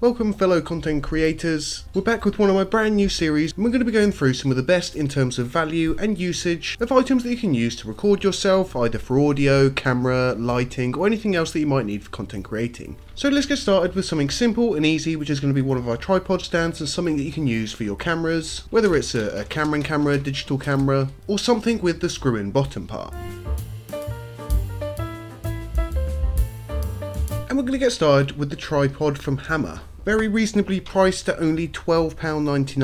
Welcome fellow content creators, we're back with one of my brand new series and we're going to be going through some of the best in terms of value and usage of items that you can use to record yourself, either for audio, camera, lighting or anything else that you might need for content creating. So let's get started with something simple and easy, which is going to be one of our tripod stands and something that you can use for your cameras, whether it's a camera, digital camera or something with the screw-in bottom part. And we're going to get started with the tripod from Hama. Very reasonably priced at only £12.99,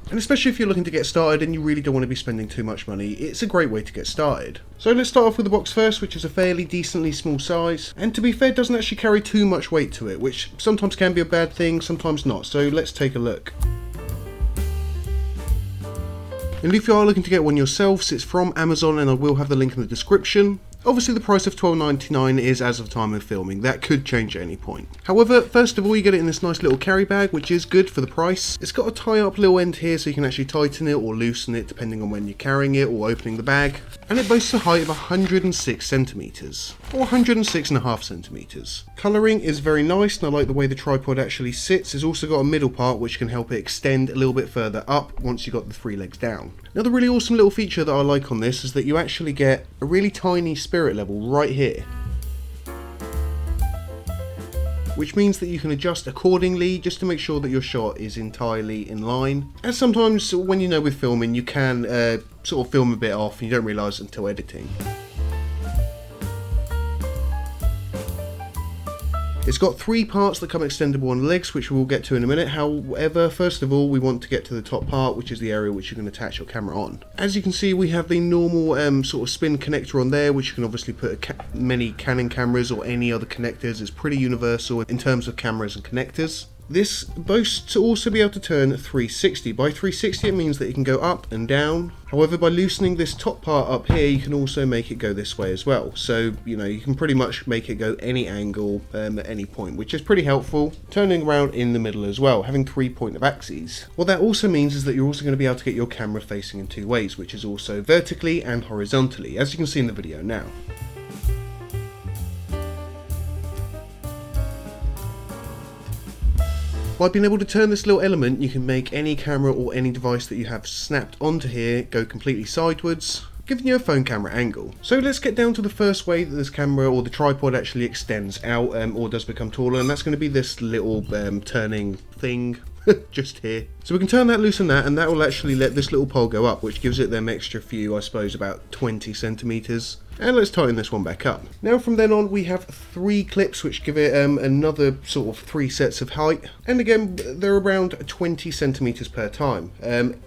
and especially if you're looking to get started and you really don't want to be spending too much money, it's a great way to get started. So let's start off with the box first, which is a fairly decently small size, and to be fair doesn't actually carry too much weight to it, which sometimes can be a bad thing, sometimes not, so let's take a look. And if you are looking to get one yourselves, it's from Amazon and I will have the link in the description. Obviously the price of £12.99 is as of time of filming, that could change at any point. However, first of all you get it in this nice little carry bag, which is good for the price. It's got a tie up little end here so you can actually tighten it or loosen it depending on when you're carrying it or opening the bag. And it boasts a height of 106 centimeters or 106.5 centimeters. Colouring is very nice and I like the way the tripod actually sits. It's also got a middle part which can help it extend a little bit further up once you've got the three legs down. Another really awesome little feature that I like on this is that you actually get a really tiny spirit level right here, which means that you can adjust accordingly just to make sure that your shot is entirely in line. And sometimes when you know with filming you can sort of film a bit off and you don't realise until editing. It's got three parts that come extendable on the legs, which we'll get to in a minute. However, first of all, we want to get to the top part, which is the area which you can attach your camera on. As you can see, we have the normal sort of spin connector on there, which you can obviously put many Canon cameras or any other connectors. It's pretty universal in terms of cameras and connectors. This boasts to also be able to turn 360. By 360 it means that you can go up and down. However, by loosening this top part up here you can also make it go this way as well. So, you know, you can pretty much make it go any angle at any point, which is pretty helpful. Turning around in the middle as well, having 3 point of axes. What that also means is that you're also going to be able to get your camera facing in two ways, which is also vertically and horizontally, as you can see in the video now. By being able to turn this little element, you can make any camera or any device that you have snapped onto here go completely sideways, giving you a phone camera angle. So let's get down to the first way that this camera or the tripod actually extends out or does become taller, and that's going to be this little turning thing just here. So we can turn that loose on that, and that will actually let this little pole go up, which gives it them extra few, I suppose about 20 centimeters. And let's tighten this one back up. Now from then on we have three clips which give it another sort of 3 sets of height, and again they're around 20 centimeters per time.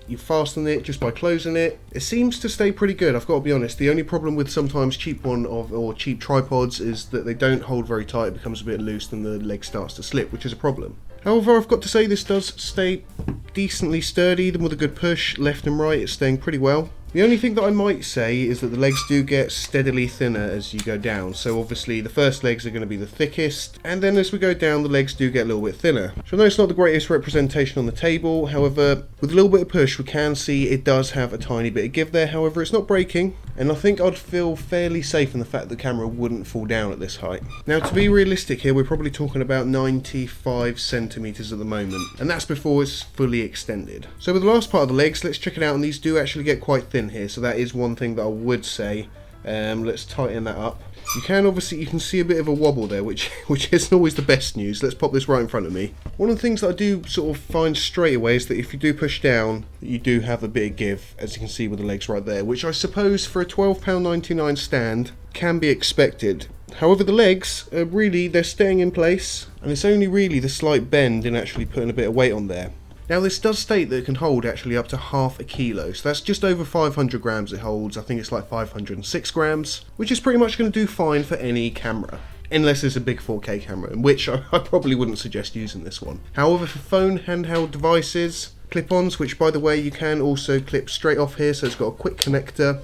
You fasten it just by closing it. It seems to stay pretty good, I've got to be honest. The only problem with sometimes cheap tripods is that they don't hold very tight. It becomes a bit loose and the leg starts to slip, which is a problem. However, I've got to say this does stay decently sturdy. Even with a good push left and right, it's staying pretty well. The only thing that I might say is that the legs do get steadily thinner as you go down. So obviously the first legs are going to be the thickest, and then as we go down the legs do get a little bit thinner. So I know it's not the greatest representation on the table, however with a little bit of push we can see it does have a tiny bit of give there. However, it's not breaking, and I think I'd feel fairly safe in the fact that the camera wouldn't fall down at this height. Now to be realistic here, we're probably talking about 95 centimeters at the moment, and that's before it's fully extended. So with the last part of the legs, let's check it out, and these do actually get quite thin here, so that is one thing that I would say. Let's tighten that up. You can see a bit of a wobble there, which isn't always the best news. Let's pop this right in front of me. One of the things that I do sort of find straight away is that if you do push down, you do have a bit of give, as you can see with the legs right there, which I suppose for a £12.99 stand can be expected. However, the legs are really, they're staying in place, and it's only really the slight bend in actually putting a bit of weight on there. Now this does state that it can hold actually up to half a kilo, so that's just over 500 grams it holds. I think it's like 506 grams, which is pretty much going to do fine for any camera. Unless it's a big 4K camera, in which I probably wouldn't suggest using this one. However, for phone handheld devices, clip-ons, which by the way you can also clip straight off here, so it's got a quick connector.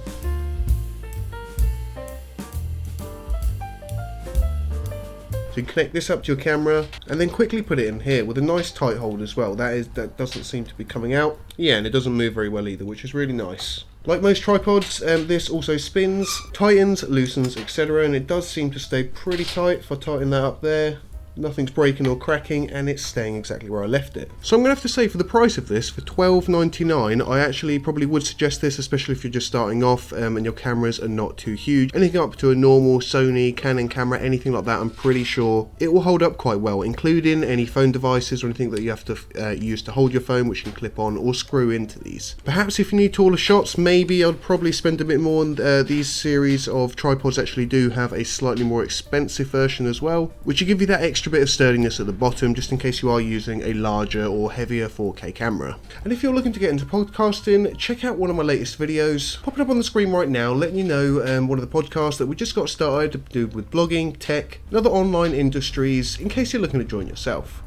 So you can connect this up to your camera and then quickly put it in here with a nice tight hold as well. That doesn't seem to be coming out. Yeah, and it doesn't move very well either, which is really nice. Like most tripods, this also spins, tightens, loosens, etc. And it does seem to stay pretty tight. If I tighten that up there, nothing's breaking or cracking, and it's staying exactly where I left it. So I'm going to have to say, for the price of this, for $12.99, I actually probably would suggest this, especially if you're just starting off and your cameras are not too huge. Anything up to a normal Sony, Canon camera, anything like that, I'm pretty sure it will hold up quite well, including any phone devices or anything that you have to use to hold your phone, which you can clip on or screw into these. Perhaps if you need taller shots, maybe I'd probably spend a bit more on these series of tripods. Actually do have a slightly more expensive version as well, which will give you that extra bit of sturdiness at the bottom, just in case you are using a larger or heavier 4K camera. And if you're looking to get into podcasting, check out one of my latest videos, popping up on the screen right now, letting you know one of the podcasts that we just got started to do with blogging, tech, and other online industries, in case you're looking to join yourself.